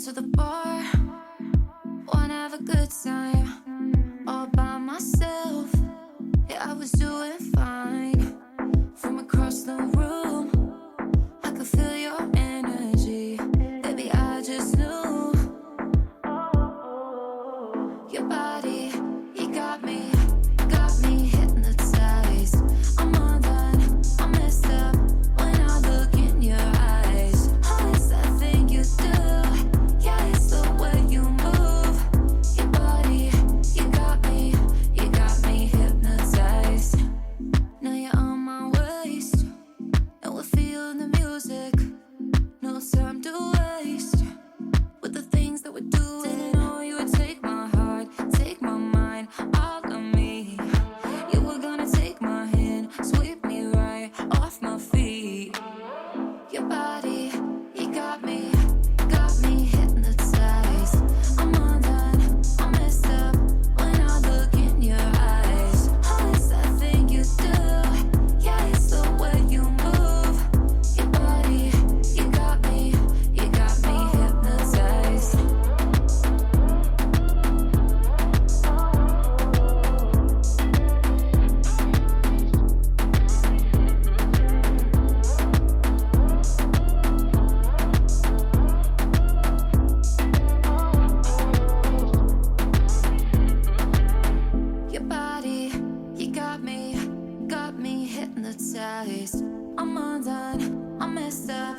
to the bar, wanna have a good time, all by myself. Yeah, I was doing fine. From across the room, I could feel your energy. Baby, I just knew your body, you got me hypnotized. I'm undone, I'm messed up when I look in your eyes. Oh, it's that thing you do, yeah, it's the way you move. Your body, you got me hypnotized. Now you're on my waist, and we're feeling the music. No time to waste with the things that we're doing. Didn't know you would take my heart, take my mind, all of me. You were gonna take my hand, sweep me right off my feet. Your body, you got me hypnotized. I'm undone, I'm messed up when I look in your eyes. Oh, it's that thing you do, yeah, it's the way you move. Your body, you got me hypnotized. Your body, you got me hypnotized. I'm undone, I'm messed up